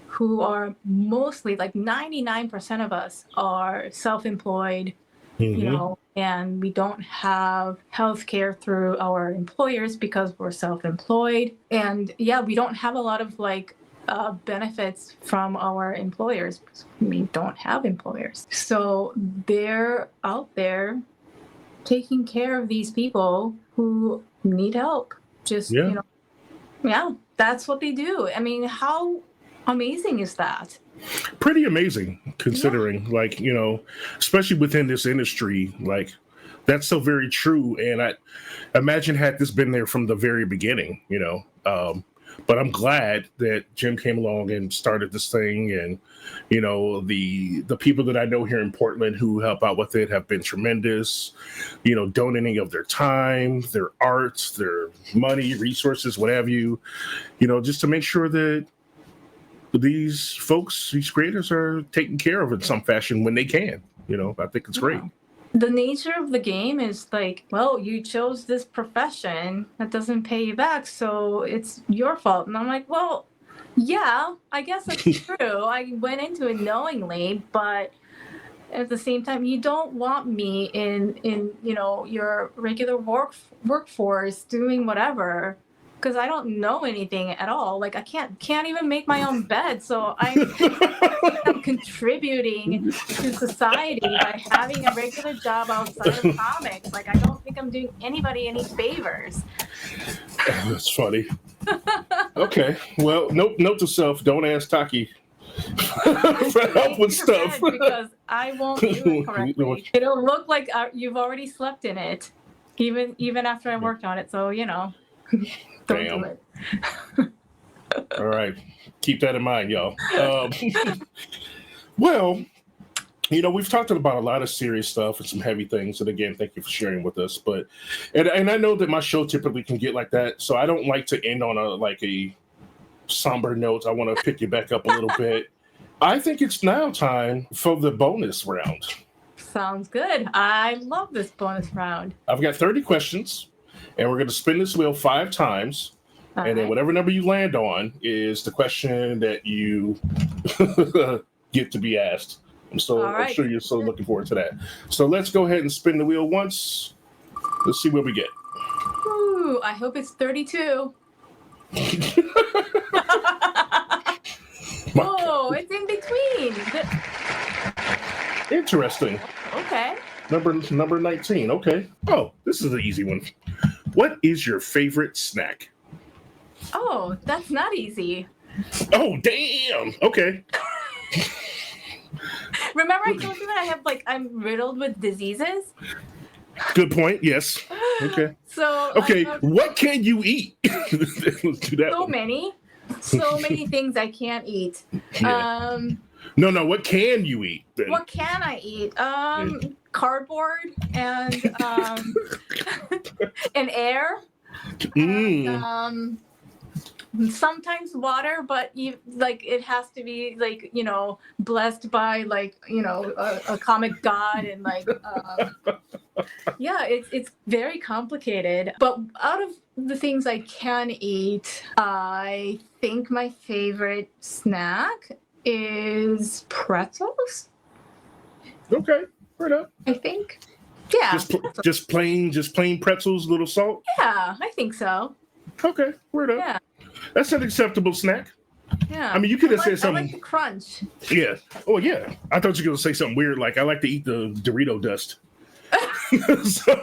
who are mostly, like 99% of us are self-employed, and we don't have health care through our employers because we're self-employed. And we don't have a lot of like benefits from our employers because we don't have employers. So they're out there taking care of these people who need help. Just, Yeah. Yeah, that's what they do. I mean, how amazing is that? Pretty amazing considering, like, especially within this industry, like that's so very true. And I imagine had this been there from the very beginning, but I'm glad that Jim came along and started this thing. And, the people that I know here in Portland who help out with it have been tremendous, donating of their time, their art, their money, resources, what have you, just to make sure that these folks, these creators are taken care of in some fashion when they can. I think it's great. The nature of the game is like, well, you chose this profession that doesn't pay you back, so it's your fault. And I'm like, well, yeah, I guess that's true. I went into it knowingly, but at the same time, you don't want me in your regular workforce doing whatever. Because I don't know anything at all. Like I can't even make my own bed. So I'm contributing to society by having a regular job outside of comics. Like I don't think I'm doing anybody any favors. That's funny. Okay. Well, note to self, don't ask Taki for help with stuff. Because I won't do it correctly. It'll look like you've already slept in it, even after I worked on it. So, don't do it. All right. Keep that in mind, y'all. Well, we've talked about a lot of serious stuff and some heavy things. And again, thank you for sharing with us. But and I know that my show typically can get like that. So I don't like to end on a somber note. I want to pick you back up a little bit. I think it's now time for the bonus round. Sounds good. I love this bonus round. I've got 30 questions. And we're going to spin this wheel 5 times. And then whatever number you land on is the question that you get to be asked. I'm sure you're so looking forward to that. So let's go ahead and spin the wheel once. Let's see what we get. Ooh, I hope it's 32. Whoa, it's in between. Interesting. Okay. Number 19. Okay. Oh, this is an easy one. What is your favorite snack? Oh, that's not easy. Oh, damn. Okay. Remember I told you that I'm riddled with diseases? Good point. Yes. Okay. Okay, what can you eat? Let's do that. So many things I can't eat. Yeah. No. What can you eat? Then? What can I eat? Cardboard and and air. And, sometimes water, but it has to be blessed by a comic god and it's very complicated. But out of the things I can eat, I think my favorite snack is pretzels. Okay, fair enough. I think. Yeah. Just plain pretzels, little salt? Yeah, I think so. Okay, fair enough. Yeah. That's an acceptable snack. Yeah. I mean, you could have said something. I like the crunch. Yeah. Oh, yeah. I thought you were going to say something weird, like I like to eat the Dorito dust. So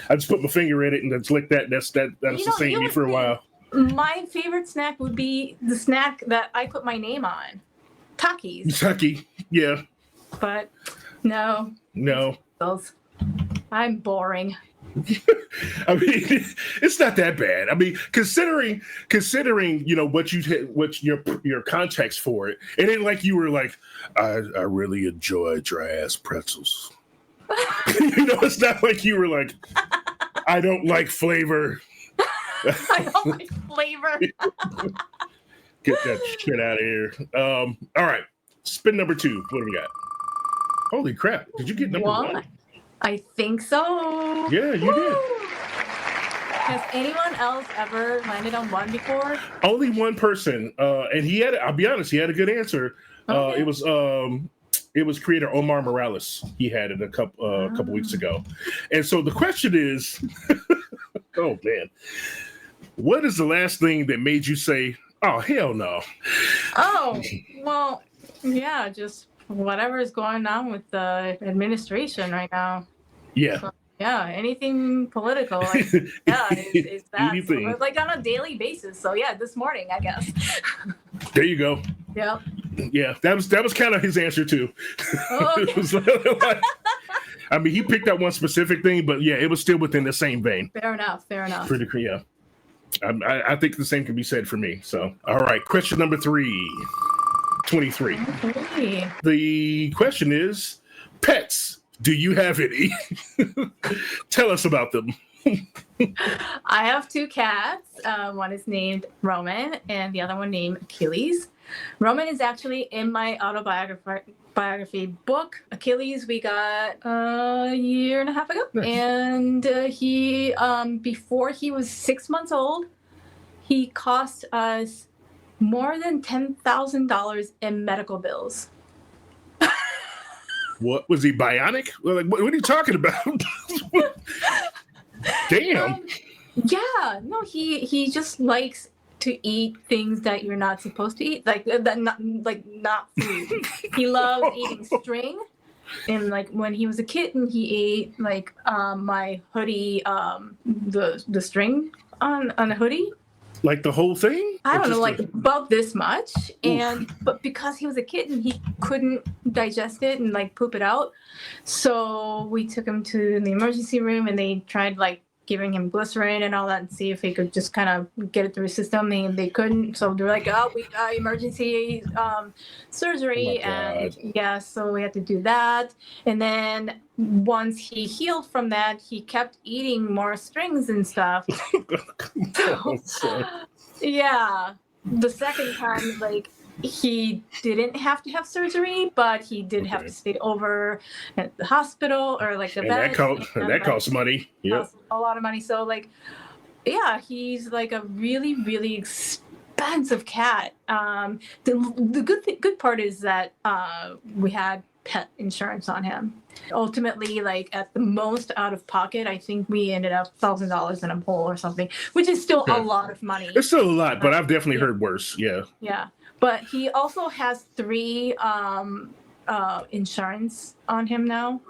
I just put my finger in it and just lick that. That sustained me for a while. My favorite snack would be the snack that I put my name on. Takis. Taki, yeah. But no. I'm boring. I mean, it's not that bad. I mean, considering what your context for it, it ain't like you were like, I really enjoy dry ass pretzels. It's not like you were like, I don't like flavor. I don't like flavor. Get that shit out of here. All right, spin number 2. What do we got? Holy crap! Did you get number 1? I think so. Yeah, you did. Has anyone else ever landed on 1 before? Only one person, and I'll be honest, he had a good answer. Okay. It was creator Omar Morales. He had it a couple weeks ago, and so the question is, oh man, what is the last thing that made you say, Oh, hell no. Oh, well, yeah, just whatever is going on with the administration right now. Yeah. So, yeah, anything political, like, yeah, is that. So, Anything. like on a daily basis. So yeah, this morning, I guess. There you go. Yep. Yeah, that was kind of his answer too. Oh, It okay. was like, I mean, he picked out one specific thing, but yeah, it was still within the same vein. Fair enough. Fair enough. Pretty cool, yeah. I think the same can be said for me. So, all right, question number 23. Okay. The question is, pets, do you have any? Tell us about them. I have two cats. One is named Roman, and the other one named Achilles. Roman is actually in my autobiography book. Achilles we got a year and a half ago, Nice. and he before he was 6 months old, he cost us more than $10,000 in medical bills. What was he bionic? Like, what are you talking about? Damn. Yeah, no, he just likes to eat things that you're not supposed to eat, like that, not food. He loves eating string, and like when he was a kitten, he ate like my hoodie, the string on a hoodie. Like the whole thing? I Or don't know, just like the- about this much, but because he was a kitten, he couldn't digest it and like poop it out. So we took him to the emergency room, and they tried like giving him glycerin and all that, and see if he could just kind of get it through his system. And they couldn't, so they're like, "Oh, we emergency surgery," Oh my and God. yeah, so we had to do that. And then once he healed from that, he kept eating more strings and stuff. So- Yeah, the second time, like, he didn't have to have surgery, but he did have Okay. to stay over at the hospital or like the and vet. that like, costs money. Yep. costs a lot of money. So like, yeah, he's like a really, really expensive cat. The good part is that we had pet insurance on him. Ultimately, like at the most out of pocket, I think we ended up $1,000 in a hole or something, which is still a Okay. lot of money. It's still a lot, but I've definitely Yeah. heard worse. Yeah. Yeah, but he also has 3 insurance on him now,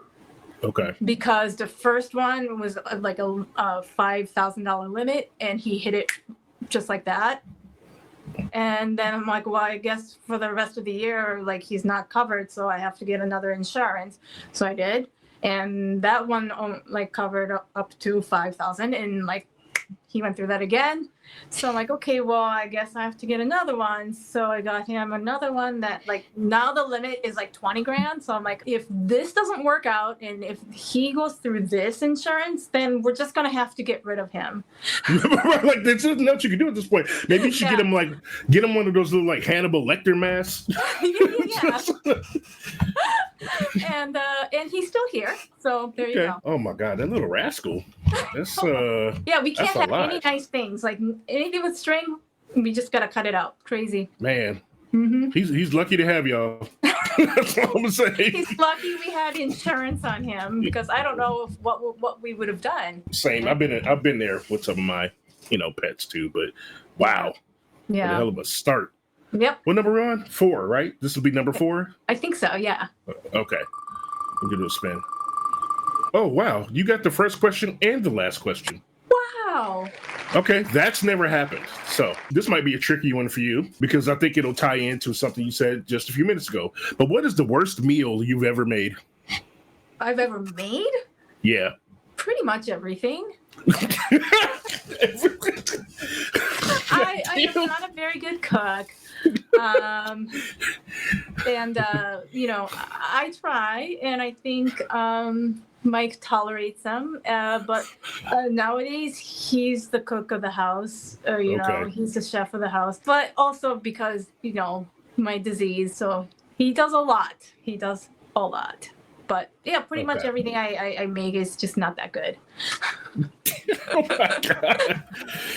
Okay. because the first one was like a $5,000 limit, and he hit it just like that. And then I'm like, well, I guess for the rest of the year, like he's not covered, so I have to get another insurance. So I did, and that one like covered up to 5,000, and like he went through that again. So I'm like, okay, well, I guess I have to get another one. So I got him another one that like now the limit is like 20 grand. So I'm like, if this doesn't work out and if he goes through this insurance, then we're just gonna have to get rid of him. Like there's nothing else you can do at this point. Maybe you should Yeah. get him one of those little like Hannibal Lecter masks. Yeah. And he's still here. So there you Okay. go. Oh my God, that little rascal. That's Yeah, we can't That's a have lot. any nice things. Like anything with string, we just gotta cut it out. Crazy. man. Hmm. He's lucky to have y'all. That's all I'm saying. He's lucky we had insurance on him, because I don't know what we would have done. Same. I've been there with some of my pets too, but wow, what a Yeah. hell of a start. Yep. What number we're on? 4, right? This will be number 4. I think so. Yeah. Okay. We'll give it a spin. Oh wow, you got the first question and the last question. Wow. Okay, that's never happened. So this might be a tricky one for you because I think it'll tie into something you said just a few minutes ago. But what is the worst meal you've ever made? I've ever made Yeah. pretty much everything. I am not a very good cook. And I try, and I think Mike tolerates them. But nowadays, he's the cook of the house. Okay. He's the chef of the house. But also because my disease, so he does a lot. He does a lot. But yeah, pretty much Okay. everything I make is just not that good. Oh my God.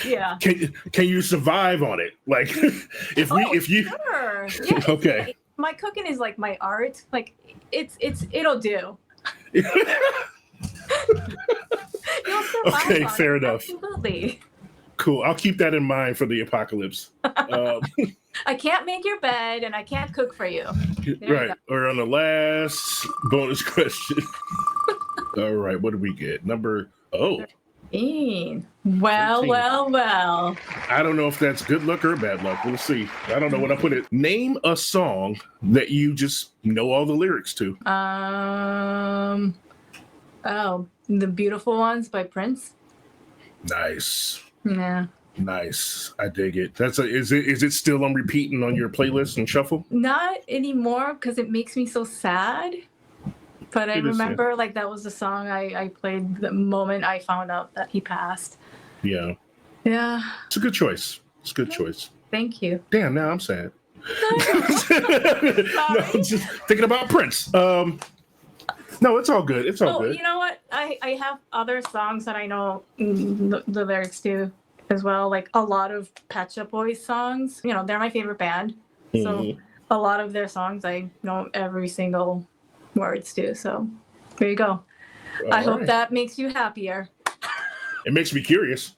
Yeah. Can you survive on it? Like if you Sure. Yeah, Okay. my cooking is like my art. Like it'll do. You'll survive Okay, on fair it. enough. Absolutely. Cool. I'll keep that in mind for the apocalypse. I can't make your bed and I can't cook for you. Right. Or on the last bonus question. All right. What did we get? Number 13. Well, 13. well. I don't know if that's good luck or bad luck. We'll see. I don't know what I put it. Name a song that you just know all the lyrics to. The Beautiful Ones by Prince. Nice. Yeah. Nice. I dig it. Is it still on repeating on your playlist and shuffle? Not anymore because it makes me so sad. But I remember like that was the song I played the moment I found out that he passed. Yeah. Yeah. It's a good choice. It's a good choice. Thank you. Damn, now I'm sad. No, just thinking about Prince. No, it's all good. It's all good. You know what? I have other songs that I know the lyrics to as well. Like a lot of Pet Shop Boys songs. You know, they're my favorite band. So a lot of their songs I know every single words to. So there you go. I hope that makes you happier. It makes me curious.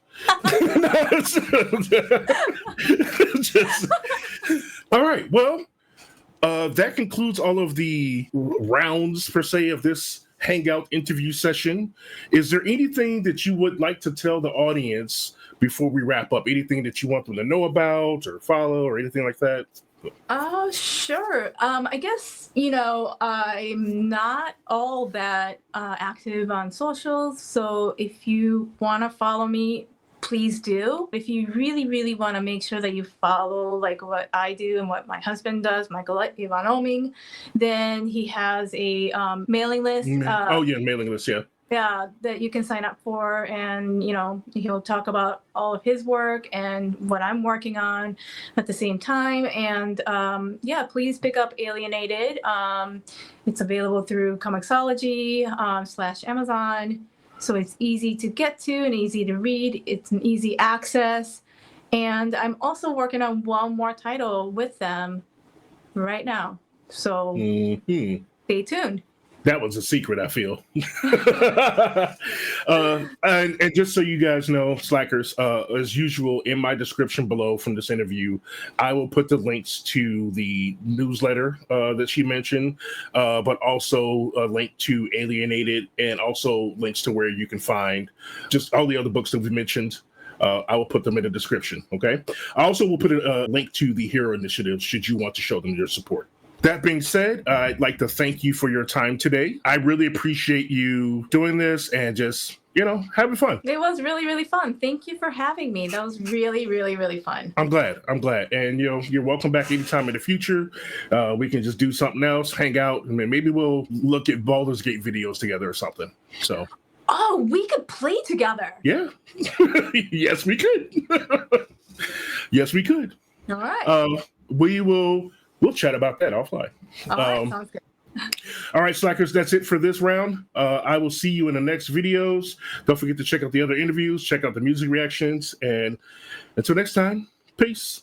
All right. Well, that concludes all of the rounds, per se, of this Hangout interview session. Is there anything that you would like to tell the audience before we wrap up? Anything that you want them to know about or follow or anything like that? Sure. I guess, I'm not all that active on socials. So if you want to follow me, please do. If you really, really want to make sure that you follow like what I do and what my husband does, Michael Ivan Oming, then he has a mailing list. Mailing list, yeah. Yeah, that you can sign up for, and he'll talk about all of his work and what I'm working on at the same time. And please pick up Alienated. It's available through Comixology / Amazon, so it's easy to get to and easy to read. It's an easy access, and I'm also working on one more title with them right now. So stay tuned. That was a secret, I feel. And just so you guys know, Slackers, as usual, in my description below from this interview, I will put the links to the newsletter that she mentioned, but also a link to Alienated and also links to where you can find just all the other books that we mentioned. I will put them in the description, okay? I also will put a link to the Hero Initiative should you want to show them your support. That being said, I'd like to thank you for your time today. I really appreciate you doing this and just, having fun. It was really, really fun. Thank you for having me. That was really, really, really fun. I'm glad. And, you're welcome back anytime in the future. We can just do something else, hang out, and maybe we'll look at Baldur's Gate videos together or something. So. Oh, we could play together. Yeah. Yes, we could. Yes, we could. All right. We'll chat about that offline. All right, sounds good. All right, Slackers, that's it for this round. I will see you in the next videos. Don't forget to check out the other interviews, check out the music reactions, and until next time, peace.